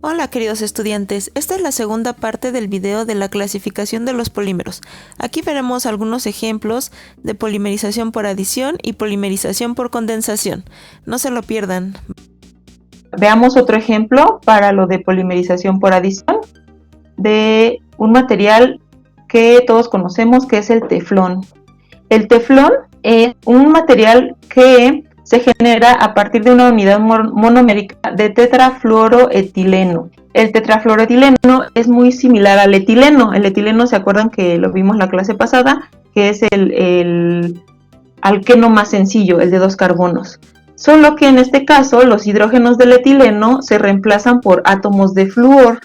Hola queridos estudiantes, esta es la segunda parte del video de la clasificación de los polímeros. Aquí veremos algunos ejemplos de polimerización por adición y polimerización por condensación. No se lo pierdan. Veamos otro ejemplo para lo de polimerización por adición de un material que todos conocemos, que es el teflón. El teflón es un material que se genera a partir de una unidad monomérica de tetrafluoroetileno. El tetrafluoroetileno es muy similar al etileno. El etileno, ¿se acuerdan que lo vimos la clase pasada? Que es el alqueno más sencillo, el de 2 carbonos. Solo que en este caso los hidrógenos del etileno se reemplazan por átomos de flúor.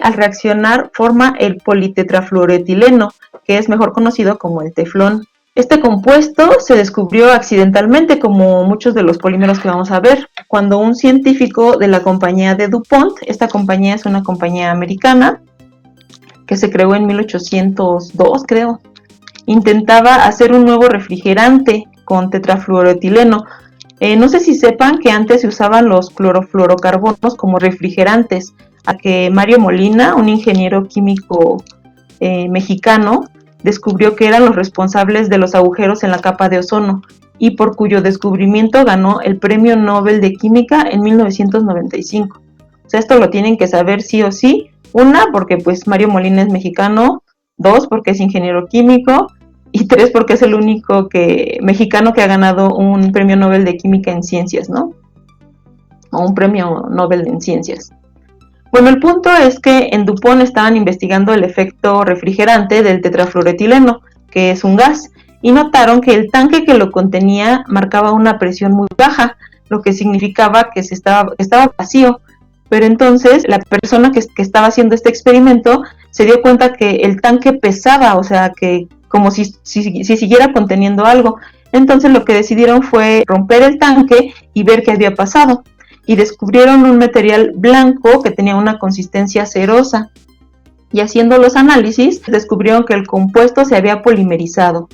Al reaccionar forma el politetrafluoroetileno, que es mejor conocido como el teflón. Este compuesto se descubrió accidentalmente, como muchos de los polímeros que vamos a ver, cuando un científico de la compañía de DuPont, esta compañía es una compañía americana que se creó en 1802, creo, intentaba hacer un nuevo refrigerante con tetrafluoroetileno. No sé si sepan que antes se usaban los clorofluorocarbonos como refrigerantes, a que Mario Molina, un ingeniero químico mexicano, descubrió que eran los responsables de los agujeros en la capa de ozono y por cuyo descubrimiento ganó el Premio Nobel de Química en 1995. O sea, esto lo tienen que saber sí o sí. Una, porque pues Mario Molina es mexicano. 2, porque es ingeniero químico. Y 3, porque es el único mexicano que ha ganado un Premio Nobel de Química en Ciencias, ¿no? O un Premio Nobel en Ciencias. Bueno, el punto es que en DuPont estaban investigando el efecto refrigerante del tetrafluoroetileno, que es un gas, y notaron que el tanque que lo contenía marcaba una presión muy baja, lo que significaba que estaba vacío. Pero entonces la persona que estaba haciendo este experimento se dio cuenta que el tanque pesaba, o sea, que como si siguiera conteniendo algo. Entonces lo que decidieron fue romper el tanque y ver qué había pasado. Y descubrieron un material blanco que tenía una consistencia cerosa. Y haciendo los análisis, descubrieron que el compuesto se había polimerizado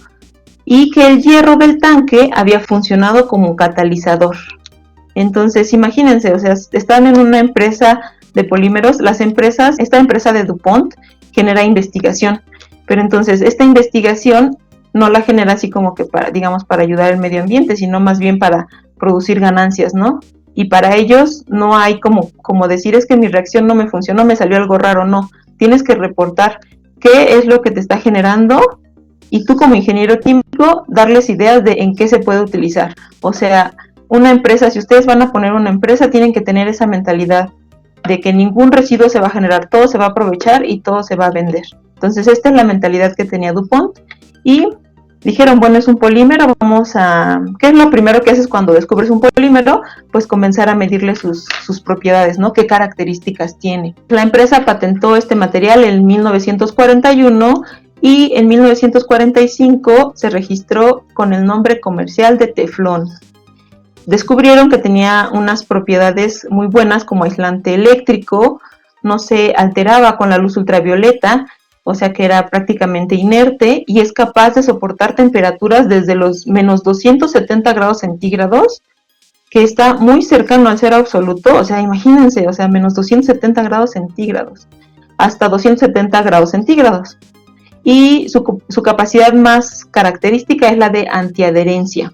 y que el hierro del tanque había funcionado como catalizador. Entonces, imagínense, o sea, están en una empresa de polímeros. Esta empresa de DuPont genera investigación, pero entonces esta investigación no la genera así como que para ayudar al medio ambiente, sino más bien para producir ganancias, ¿no? Y para ellos no hay como decir, es que mi reacción no me funcionó, me salió algo raro, no. Tienes que reportar qué es lo que te está generando y tú como ingeniero químico darles ideas de en qué se puede utilizar. O sea, una empresa, si ustedes van a poner una empresa, tienen que tener esa mentalidad de que ningún residuo se va a generar, todo se va a aprovechar y todo se va a vender. Entonces esta es la mentalidad que tenía DuPont y dijeron, bueno, es un polímero, ¿qué es lo primero que haces cuando descubres un polímero? Pues comenzar a medirle sus propiedades, ¿no? ¿Qué características tiene? La empresa patentó este material en 1941 y en 1945 se registró con el nombre comercial de teflón. Descubrieron que tenía unas propiedades muy buenas como aislante eléctrico, no se alteraba con la luz ultravioleta, o sea que era prácticamente inerte y es capaz de soportar temperaturas desde los menos 270 grados centígrados, que está muy cercano al cero absoluto. O sea, imagínense, o sea, menos 270 grados centígrados, hasta 270 grados centígrados. Y su capacidad más característica es la de antiadherencia.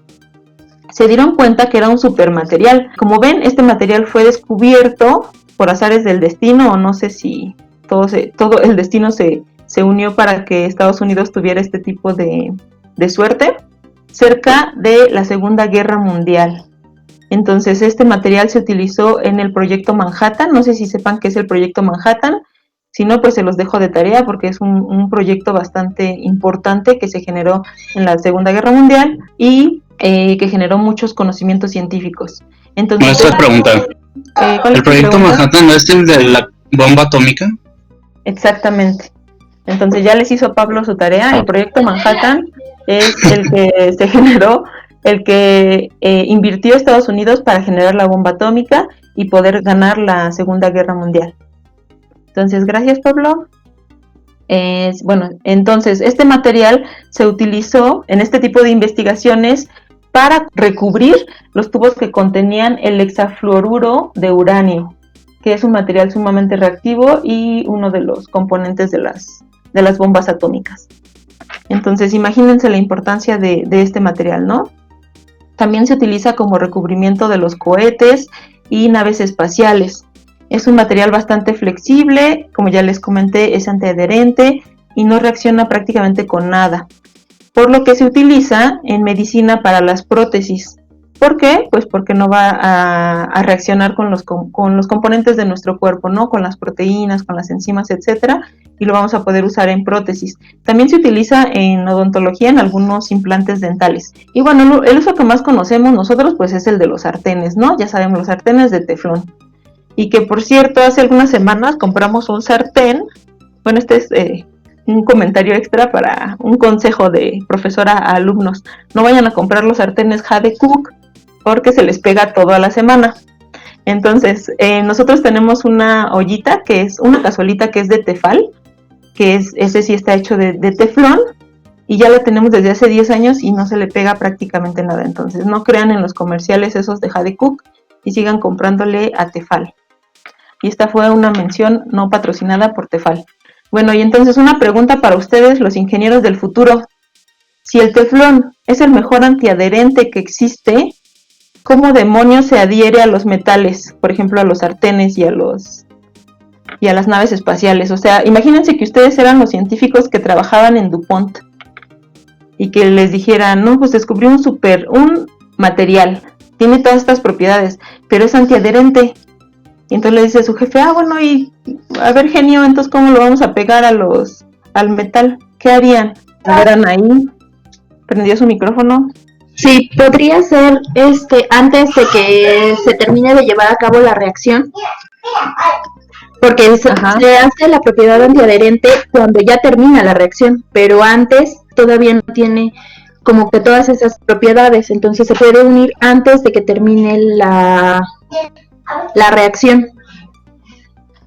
Se dieron cuenta que era un supermaterial. Como ven, este material fue descubierto por azares del destino, o no sé si todo el destino se unió para que Estados Unidos tuviera este tipo de suerte, cerca de la Segunda Guerra Mundial. Entonces este material se utilizó en el proyecto Manhattan. No sé si sepan qué es el proyecto Manhattan, si no, pues se los dejo de tarea porque es un proyecto bastante importante que se generó en la Segunda Guerra Mundial y que generó muchos conocimientos científicos. Entonces, nuestra pregunta, ¿el proyecto Manhattan no es el de la bomba atómica? Exactamente. Entonces ya les hizo Pablo su tarea. El proyecto Manhattan es el que se generó, el que invirtió Estados Unidos para generar la bomba atómica y poder ganar la Segunda Guerra Mundial. Entonces, gracias, Pablo. Bueno, entonces este material se utilizó en este tipo de investigaciones para recubrir los tubos que contenían el hexafluoruro de uranio, que es un material sumamente reactivo y uno de los componentes de las bombas atómicas. Entonces, imagínense la importancia de este material, ¿no? También se utiliza como recubrimiento de los cohetes y naves espaciales. Es un material bastante flexible, como ya les comenté, es antiadherente y no reacciona prácticamente con nada, por lo que se utiliza en medicina para las prótesis. ¿Por qué? Pues porque no va a reaccionar con los componentes de nuestro cuerpo, ¿no? Con las proteínas, con las enzimas, etcétera, y lo vamos a poder usar en prótesis. También se utiliza en odontología en algunos implantes dentales. Y bueno, el uso que más conocemos nosotros pues es el de los sartenes, ¿no? Ya sabemos, los sartenes de teflón. Y que por cierto, hace algunas semanas compramos un sartén. Bueno, este es un comentario extra para un consejo de profesora a alumnos. No vayan a comprar los sartenes Jade Cook porque se les pega todo a la semana. Entonces, nosotros tenemos una ollita que es una cazuelita que es de tefal, ese sí está hecho de teflón, y ya la tenemos desde hace 10 años y no se le pega prácticamente nada. Entonces, no crean en los comerciales esos de Jade Cook y sigan comprándole a Tefal. Y esta fue una mención no patrocinada por Tefal. Bueno, y entonces una pregunta para ustedes, los ingenieros del futuro. Si el teflón es el mejor antiadherente que existe, ¿cómo demonios se adhiere a los metales? Por ejemplo, a los sartenes y a las naves espaciales. O sea, imagínense que ustedes eran los científicos que trabajaban en DuPont y que les dijeran, no, pues descubrí un material, tiene todas estas propiedades, pero es antiadherente. Y entonces le dice a su jefe, bueno, y a ver, genio, entonces ¿cómo lo vamos a pegar al metal? ¿Qué harían? ¿Verán ahí? ¿Prendió su micrófono? Sí, podría ser antes de que se termine de llevar a cabo la reacción, porque se hace la propiedad antiadherente cuando ya termina la reacción, pero antes todavía no tiene como que todas esas propiedades, entonces se puede unir antes de que termine la reacción.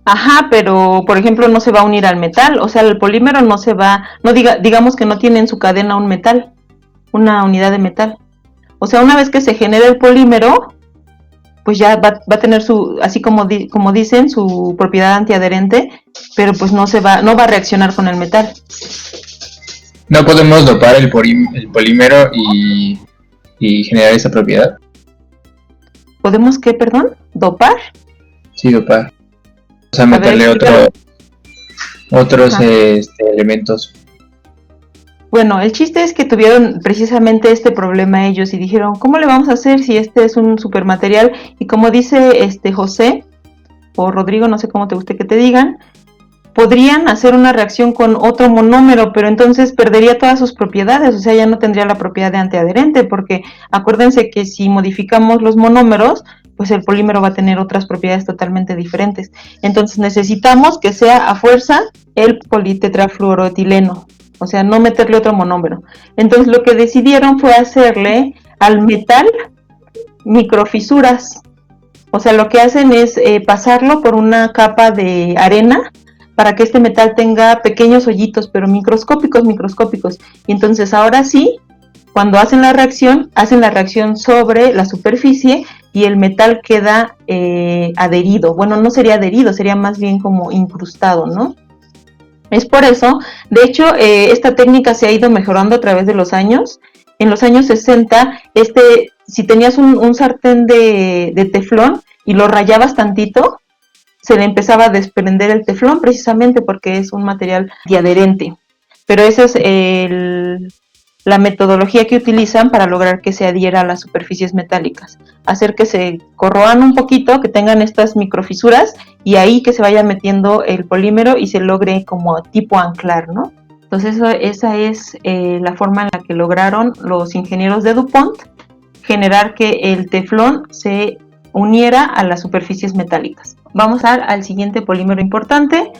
Ajá, pero por ejemplo no se va a unir al metal, o sea, el polímero no se va, digamos que no tiene en su cadena un metal, una unidad de metal. O sea, una vez que se genera el polímero, pues ya va a tener así como dicen, su propiedad antiadherente, pero pues no va a reaccionar con el metal. ¿No podemos dopar el polímero y generar esa propiedad? ¿Podemos qué, perdón? ¿Dopar? Sí, dopar. O sea, meterle otros elementos. Bueno, el chiste es que tuvieron precisamente este problema ellos y dijeron, ¿cómo le vamos a hacer si este es un supermaterial? Y como dice José o Rodrigo, no sé cómo te guste que te digan, podrían hacer una reacción con otro monómero, pero entonces perdería todas sus propiedades, o sea, ya no tendría la propiedad de antiadherente, porque acuérdense que si modificamos los monómeros, pues el polímero va a tener otras propiedades totalmente diferentes. Entonces necesitamos que sea a fuerza el politetrafluoroetileno, o sea, no meterle otro monómero. Entonces lo que decidieron fue hacerle al metal microfisuras. O sea, lo que hacen es pasarlo por una capa de arena para que este metal tenga pequeños hoyitos, pero microscópicos. Y entonces ahora sí, cuando hacen la reacción sobre la superficie y el metal queda adherido. Bueno, no sería adherido, sería más bien como incrustado, ¿no? Es por eso, de hecho, esta técnica se ha ido mejorando a través de los años. En los años 60, si tenías un sartén de teflón y lo rayabas tantito, se le empezaba a desprender el teflón precisamente porque es un material antiadherente. Pero esa es la metodología que utilizan para lograr que se adhiera a las superficies metálicas. Hacer que se corroan un poquito, que tengan estas microfisuras y ahí que se vaya metiendo el polímero y se logre como tipo anclar, ¿no? Entonces esa es la forma en la que lograron los ingenieros de DuPont generar que el teflón se uniera a las superficies metálicas. Vamos al siguiente polímero importante.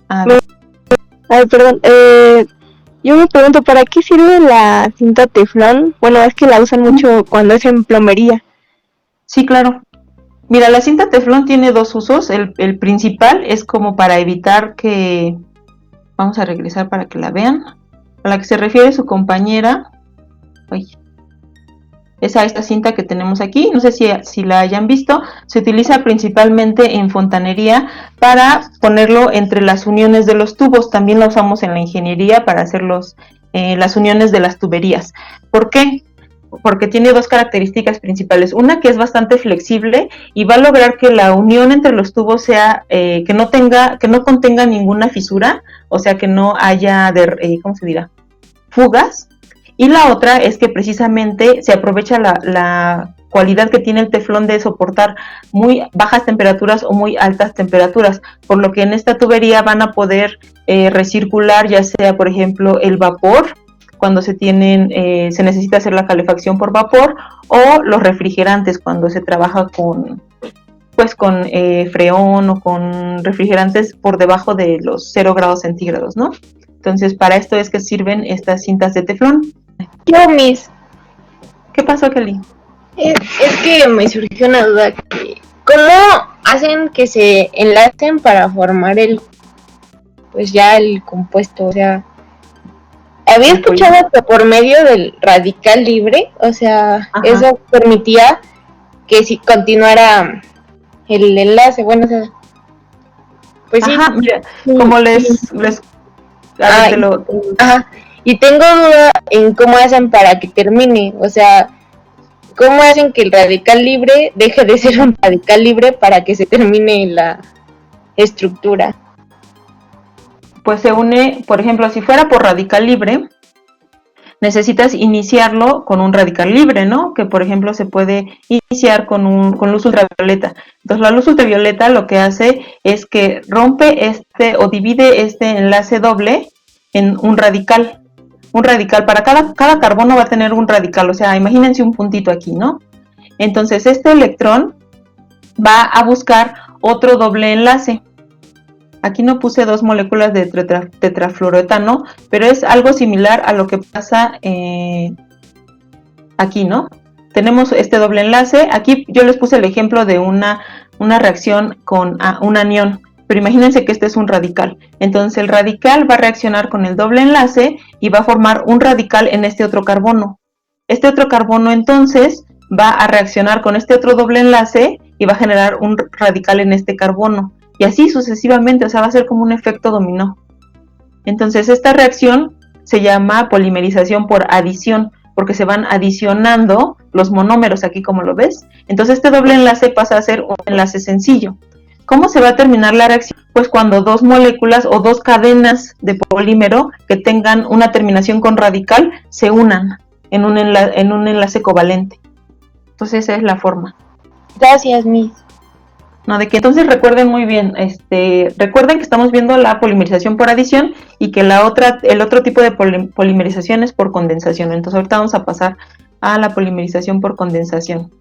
Ay, perdón, yo me pregunto, ¿para qué sirve la cinta teflón? Bueno, es que la usan mucho cuando es en plomería. Sí, claro. Mira, la cinta teflón tiene dos usos. El principal es como para evitar que... Vamos a regresar para que la vean. A la que se refiere su compañera... Ay. es a esta cinta que tenemos aquí, no sé si la hayan visto, se utiliza principalmente en fontanería para ponerlo entre las uniones de los tubos, también la usamos en la ingeniería para hacer las uniones de las tuberías. ¿Por qué? Porque tiene dos características principales, una que es bastante flexible y va a lograr que la unión entre los tubos sea que no contenga ninguna fisura, o sea que no haya ¿cómo se dirá? Fugas. Y la otra es que precisamente se aprovecha la cualidad que tiene el teflón de soportar muy bajas temperaturas o muy altas temperaturas, por lo que en esta tubería van a poder recircular ya sea, por ejemplo, el vapor, cuando se necesita hacer la calefacción por vapor, o los refrigerantes cuando se trabaja con freón o con refrigerantes por debajo de los 0 grados centígrados, ¿no? Entonces, para esto es que sirven estas cintas de teflón. Yo, Miss. ¿Qué pasó, Kelly? Es que me surgió una duda. ¿Cómo hacen que se enlacen para formar el compuesto? O sea, había escuchado que por medio del radical libre, o sea, ajá, eso permitía que si continuara el enlace, bueno, o sea, pues ajá, sí. Mira, como ajá, y tengo duda en cómo hacen para que termine, o sea, cómo hacen que el radical libre deje de ser un radical libre para que se termine la estructura. Pues se une, por ejemplo, si fuera por radical libre, necesitas iniciarlo con un radical libre, ¿no? Que, por ejemplo, se puede iniciar con luz ultravioleta. Entonces, la luz ultravioleta lo que hace es que rompe o divide este enlace doble en un radical. Un radical, para cada carbono va a tener un radical, o sea, imagínense un puntito aquí, ¿no? Entonces, este electrón va a buscar otro doble enlace. Aquí no puse 2 moléculas de tetrafluoroetano, pero es algo similar a lo que pasa aquí, ¿no? Tenemos este doble enlace. Aquí yo les puse el ejemplo de una reacción con un anión, pero imagínense que este es un radical. Entonces el radical va a reaccionar con el doble enlace y va a formar un radical en este otro carbono. Este otro carbono entonces va a reaccionar con este otro doble enlace y va a generar un radical en este carbono. Y así sucesivamente, o sea, va a ser como un efecto dominó. Entonces, esta reacción se llama polimerización por adición, porque se van adicionando los monómeros, aquí como lo ves. Entonces, este doble enlace pasa a ser un enlace sencillo. ¿Cómo se va a terminar la reacción? Pues cuando 2 moléculas o 2 cadenas de polímero que tengan una terminación con radical se unan en un enlace covalente. Entonces, esa es la forma. Gracias, Miss. No, de que entonces recuerden muy bien, recuerden que estamos viendo la polimerización por adición y que el otro tipo de polimerización es por condensación. Entonces ahorita vamos a pasar a la polimerización por condensación.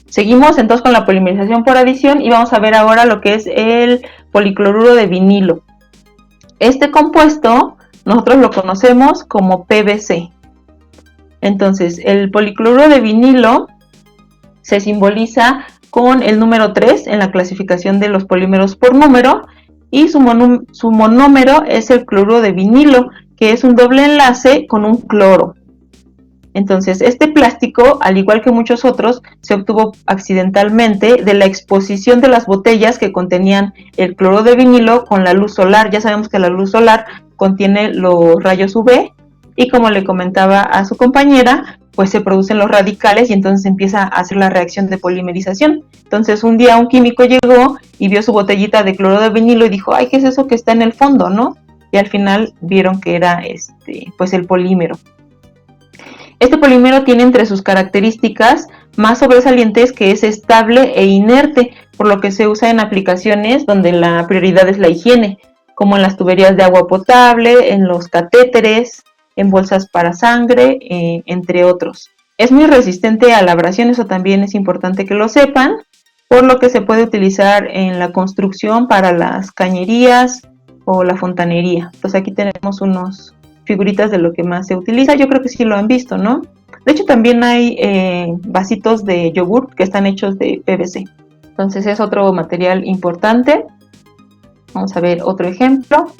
Seguimos entonces con la polimerización por adición y vamos a ver ahora lo que es el policloruro de vinilo. Este compuesto nosotros lo conocemos como PVC. Entonces el policloruro de vinilo se simboliza con el número 3 en la clasificación de los polímeros por número y su monómero es el cloruro de vinilo, que es un doble enlace con un cloro. Entonces, este plástico, al igual que muchos otros, se obtuvo accidentalmente de la exposición de las botellas que contenían el cloruro de vinilo con la luz solar. Ya sabemos que la luz solar contiene los rayos UV y, como le comentaba a su compañera, pues se producen los radicales y entonces empieza a hacer la reacción de polimerización. Entonces un día un químico llegó y vio su botellita de cloruro de vinilo y dijo, ay, ¿qué es eso que está en el fondo, no? Y al final vieron que era pues el polímero. Este polímero tiene entre sus características más sobresalientes que es estable e inerte, por lo que se usa en aplicaciones donde la prioridad es la higiene, como en las tuberías de agua potable, en los catéteres, en bolsas para sangre, entre otros. Es muy resistente a la abrasión, eso también es importante que lo sepan, por lo que se puede utilizar en la construcción para las cañerías o la fontanería. Entonces aquí tenemos unos figuritas de lo que más se utiliza, yo creo que sí lo han visto, ¿no? De hecho también hay vasitos de yogur que están hechos de PVC. Entonces es otro material importante. Vamos a ver otro ejemplo.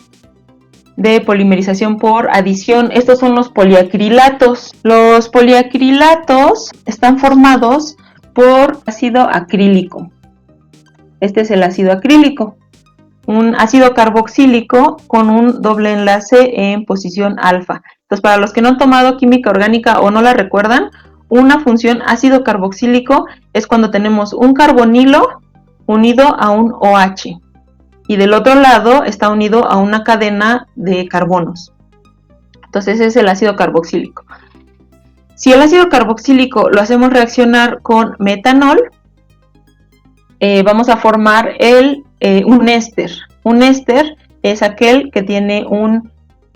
de polimerización por adición. Estos son los poliacrilatos. Los poliacrilatos están formados por ácido acrílico. Este es el ácido acrílico. Un ácido carboxílico con un doble enlace en posición alfa. Entonces, para los que no han tomado química orgánica o no la recuerdan, una función ácido carboxílico es cuando tenemos un carbonilo unido a un OH y del otro lado está unido a una cadena de carbonos. Entonces ese es el ácido carboxílico. Si el ácido carboxílico lo hacemos reaccionar con metanol, vamos a formar un éster. Un éster es aquel que tiene un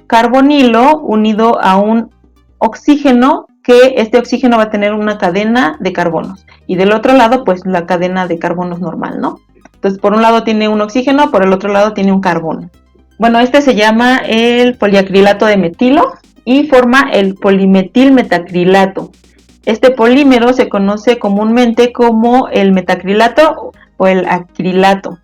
carbonilo unido a un oxígeno, que este oxígeno va a tener una cadena de carbonos y del otro lado pues la cadena de carbonos normal, ¿no? Entonces por un lado tiene un oxígeno, por el otro lado tiene un carbono. Bueno, este se llama el poliacrilato de metilo y forma el polimetilmetacrilato. Este polímero se conoce comúnmente como el metacrilato o el acrilato.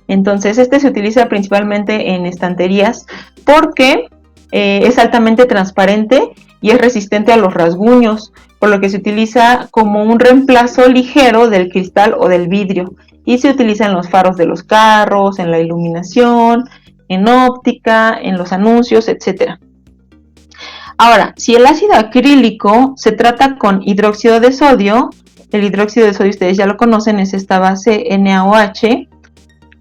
Entonces este se utiliza principalmente en estanterías porque es altamente transparente y es resistente a los rasguños, por lo que se utiliza como un reemplazo ligero del cristal o del vidrio y se utiliza en los faros de los carros, en la iluminación, en óptica, en los anuncios, etc. Ahora, si el ácido acrílico se trata con hidróxido de sodio, el hidróxido de sodio ustedes ya lo conocen, es esta base NaOH,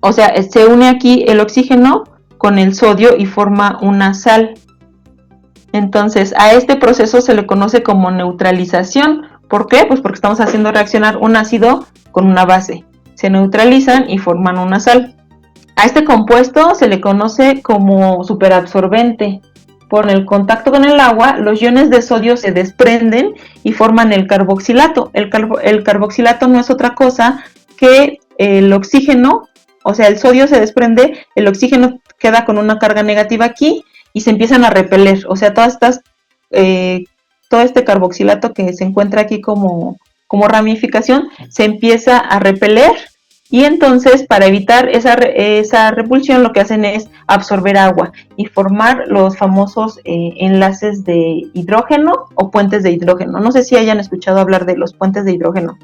o sea, se une aquí el oxígeno con el sodio y forma una sal. Entonces, a este proceso se le conoce como neutralización. ¿Por qué? Pues porque estamos haciendo reaccionar un ácido con una base. Se neutralizan y forman una sal. A este compuesto se le conoce como superabsorbente. Por el contacto con el agua, los iones de sodio se desprenden y forman el carboxilato. El carboxilato no es otra cosa que el oxígeno, o sea, el sodio se desprende, el oxígeno queda con una carga negativa aquí y se empiezan a repeler. O sea, todo este carboxilato que se encuentra aquí como ramificación se empieza a repeler. Y entonces, para evitar esa repulsión, lo que hacen es absorber agua y formar los famosos enlaces de hidrógeno o puentes de hidrógeno. No sé si hayan escuchado hablar de los puentes de hidrógeno.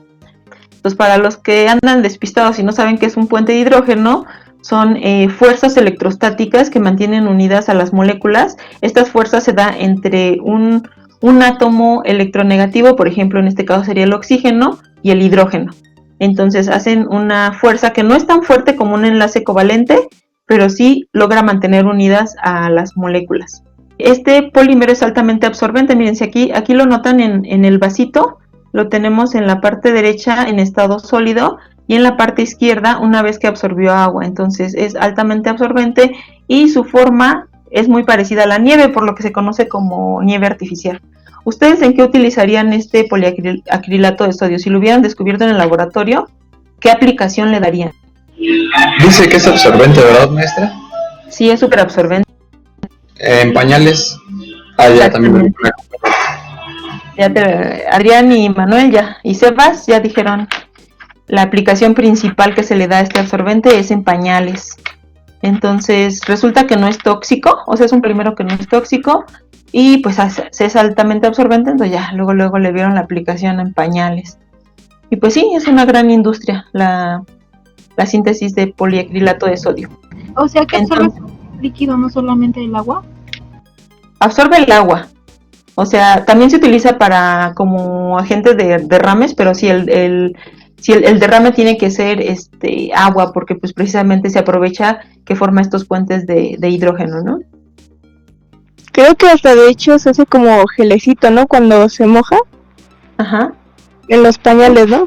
Entonces, para los que andan despistados y no saben qué es un puente de hidrógeno, son fuerzas electrostáticas que mantienen unidas a las moléculas. Estas fuerzas se dan entre un átomo electronegativo, por ejemplo, en este caso sería el oxígeno, y el hidrógeno. Entonces hacen una fuerza que no es tan fuerte como un enlace covalente, pero sí logra mantener unidas a las moléculas. Este polímero es altamente absorbente. Miren, si aquí lo notan en el vasito, lo tenemos en la parte derecha en estado sólido y en la parte izquierda una vez que absorbió agua. Entonces es altamente absorbente y su forma es muy parecida a la nieve, por lo que se conoce como nieve artificial. ¿Ustedes en qué utilizarían este poliacrilato de sodio? Si lo hubieran descubierto en el laboratorio, ¿qué aplicación le darían? Dice que es absorbente, ¿verdad, maestra? Sí, es súper absorbente. En pañales. Ya también. Adrián y Manuel y Sebas ya dijeron, la aplicación principal que se le da a este absorbente es en pañales. Entonces resulta que no es tóxico, o sea, es un polímero que no es tóxico y pues es altamente absorbente, entonces ya luego le vieron la aplicación en pañales. Y pues sí, es una gran industria la síntesis de poliacrilato de sodio. O sea que absorbe líquido, no solamente el agua. Absorbe el agua. O sea, también se utiliza para como agente de derrames, pero sí el derrame tiene que ser agua, porque pues precisamente se aprovecha que forma estos puentes de hidrógeno, ¿no? Creo que hasta de hecho se hace como gelecito, ¿no? Cuando se moja. Ajá. En los pañales, ¿no?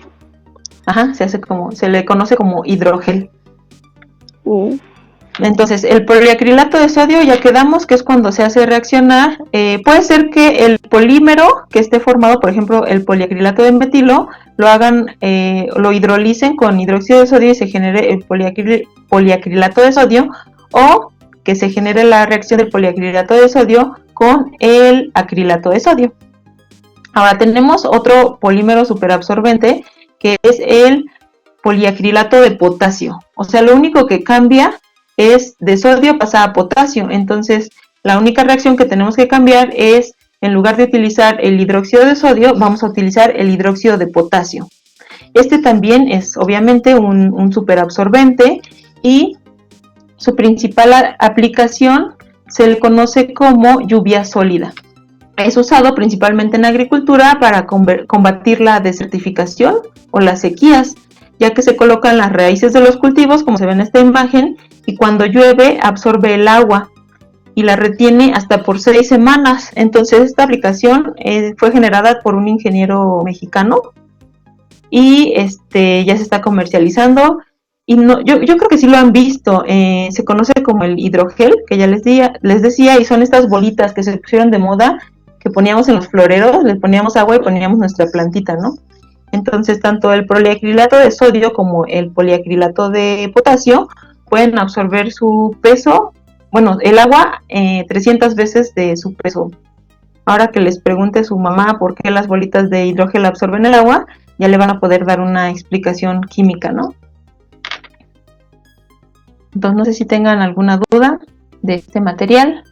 Ajá, se le conoce como hidrogel. Entonces, el poliacrilato de sodio ya quedamos que es cuando se hace reaccionar. Puede ser que el polímero que esté formado, por ejemplo, el poliacrilato de metilo, lo hidrolicen con hidróxido de sodio y se genere el poliacrilato de sodio, o que se genere la reacción del poliacrilato de sodio con el acrilato de sodio. Ahora tenemos otro polímero superabsorbente que es el poliacrilato de potasio. O sea, lo único que cambia es de sodio pasa a potasio. Entonces, la única reacción que tenemos que cambiar es, en lugar de utilizar el hidróxido de sodio, vamos a utilizar el hidróxido de potasio. Este también es obviamente un superabsorbente y su principal aplicación se le conoce como lluvia sólida. Es usado principalmente en agricultura para combatir la desertificación o las sequías, ya que se colocan las raíces de los cultivos, como se ve en esta imagen, y cuando llueve absorbe el agua y la retiene hasta por 6 semanas. Entonces esta aplicación fue generada por un ingeniero mexicano y ya se está comercializando. Y no, yo creo que sí lo han visto, se conoce como el hidrogel, que ya les decía, y son estas bolitas que se pusieron de moda, que poníamos en los floreros, les poníamos agua y poníamos nuestra plantita, ¿no? Entonces, tanto el poliacrilato de sodio como el poliacrilato de potasio pueden absorber su peso, bueno, el agua 300 veces de su peso. Ahora que les pregunte a su mamá por qué las bolitas de hidrogel absorben el agua, ya le van a poder dar una explicación química, ¿no? Entonces, no sé si tengan alguna duda de este material.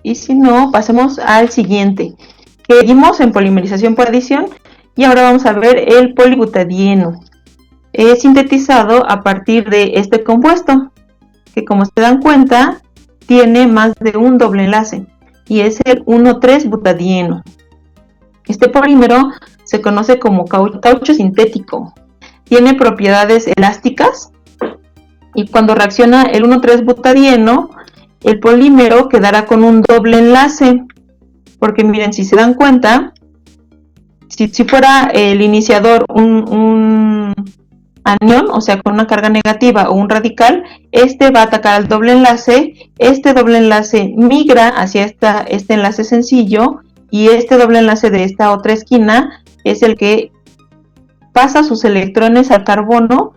Y si no, pasemos al siguiente. Seguimos en polimerización por adición y ahora vamos a ver el polibutadieno. Es sintetizado a partir de este compuesto, que como se dan cuenta, tiene más de un doble enlace y es el 1,3-butadieno. Este polímero se conoce como caucho sintético. Tiene propiedades elásticas y cuando reacciona el 1,3-butadieno, el polímero quedará con un doble enlace, porque miren, si se dan cuenta, si fuera el iniciador un anión, o sea, con una carga negativa o un radical, va a atacar al doble enlace, este doble enlace migra hacia este enlace sencillo, y este doble enlace de esta otra esquina es el que pasa sus electrones al carbono,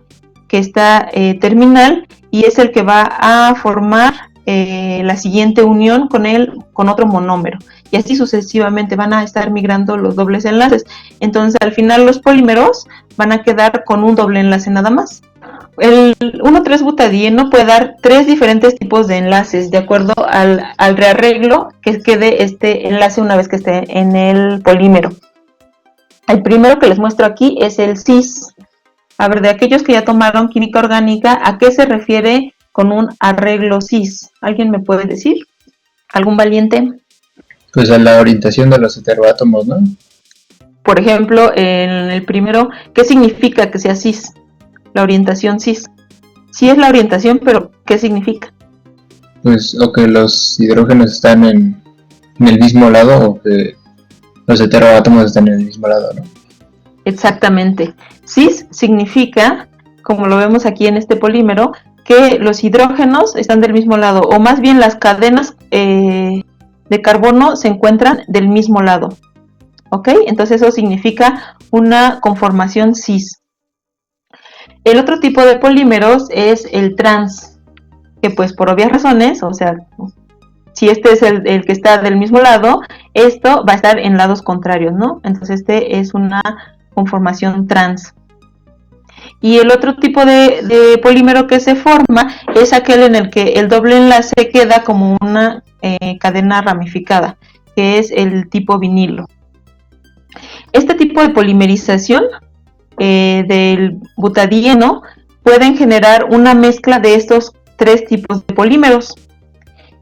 que está terminal, y es el que va a formar la siguiente unión con otro monómero, y así sucesivamente van a estar migrando los dobles enlaces. Entonces al final los polímeros van a quedar con un doble enlace nada más. El 1,3-butadieno puede dar 3 diferentes tipos de enlaces de acuerdo al rearreglo que quede este enlace una vez que esté en el polímero. El primero que les muestro aquí es el cis. A ver, de aquellos que ya tomaron química orgánica, ¿a qué se refiere con un arreglo cis? ¿Alguien me puede decir? ¿Algún valiente? Pues a la orientación de los heteroátomos, ¿no? Por ejemplo, en el primero, ¿qué significa que sea cis? La orientación cis. Sí es la orientación, pero ¿qué significa? Pues o que los hidrógenos están en el mismo lado o que los heteroátomos están en el mismo lado, ¿no? Exactamente. Cis significa, como lo vemos aquí en este polímero, que los hidrógenos están del mismo lado, o más bien las cadenas de carbono se encuentran del mismo lado. ¿Ok? Entonces eso significa una conformación cis. El otro tipo de polímeros es el trans, que pues por obvias razones, o sea, si este es el que está del mismo lado, esto va a estar en lados contrarios, ¿no? Entonces este es una conformación trans. Y el otro tipo de polímero que se forma es aquel en el que el doble enlace queda como una cadena ramificada, que es el tipo vinilo. Este tipo de polimerización del butadieno pueden generar una mezcla de estos 3 tipos de polímeros.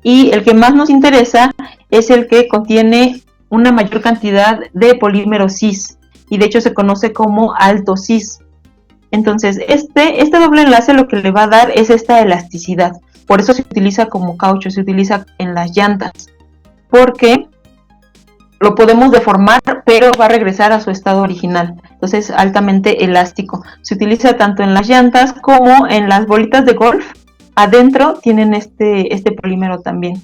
Y el que más nos interesa es el que contiene una mayor cantidad de polímero cis, y de hecho se conoce como alto cis. Entonces este doble enlace lo que le va a dar es esta elasticidad. Por eso se utiliza como caucho, se utiliza en las llantas, porque lo podemos deformar, pero va a regresar a su estado original. Entonces es altamente elástico. Se utiliza tanto en las llantas como en las bolitas de golf. Adentro tienen este polímero también.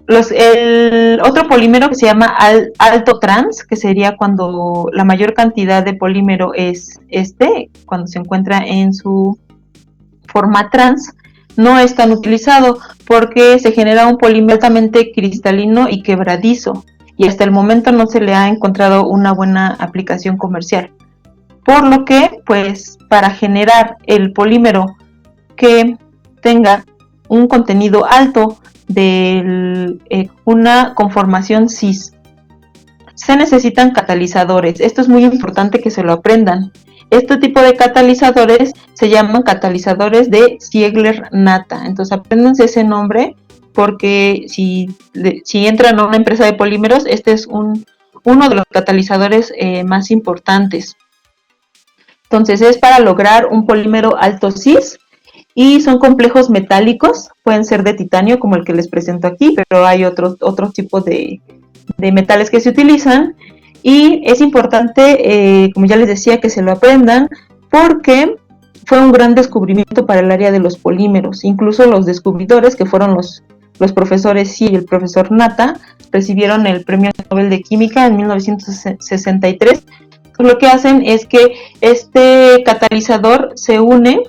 El otro polímero que se llama alto trans, que sería cuando la mayor cantidad de polímero es cuando se encuentra en su forma trans, no es tan utilizado porque se genera un polímero altamente cristalino y quebradizo, y hasta el momento no se le ha encontrado una buena aplicación comercial. Por lo que, pues, para generar el polímero que tenga un contenido alto de una conformación cis. Se necesitan catalizadores. Esto es muy importante que se lo aprendan. Este tipo de catalizadores se llaman catalizadores de Ziegler-Natta. Entonces apréndanse ese nombre porque si entran a una empresa de polímeros, este es uno de los catalizadores más importantes. Entonces es para lograr un polímero alto cis y son complejos metálicos, pueden ser de titanio como el que les presento aquí, pero hay otros tipos de metales que se utilizan. Y es importante, como ya les decía, que se lo aprendan porque fue un gran descubrimiento para el área de los polímeros. Incluso los descubridores, que fueron los profesores Sí y el profesor Natta, recibieron el Premio Nobel de Química en 1963. Lo que hacen es que este catalizador se une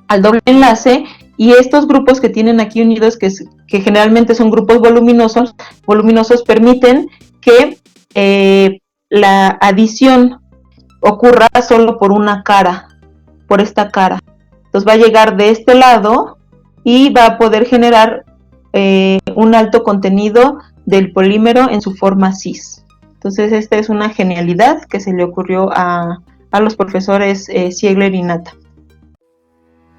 al doble enlace y estos grupos que tienen aquí unidos, que generalmente son grupos voluminosos permiten que la adición ocurra solo por una cara, por esta cara. Entonces va a llegar de este lado y va a poder generar un alto contenido del polímero en su forma cis. Entonces esta es una genialidad que se le ocurrió a los profesores Ziegler y Natta.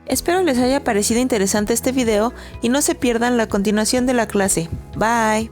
Espero les haya parecido interesante este video y no se pierdan la continuación de la clase. Bye.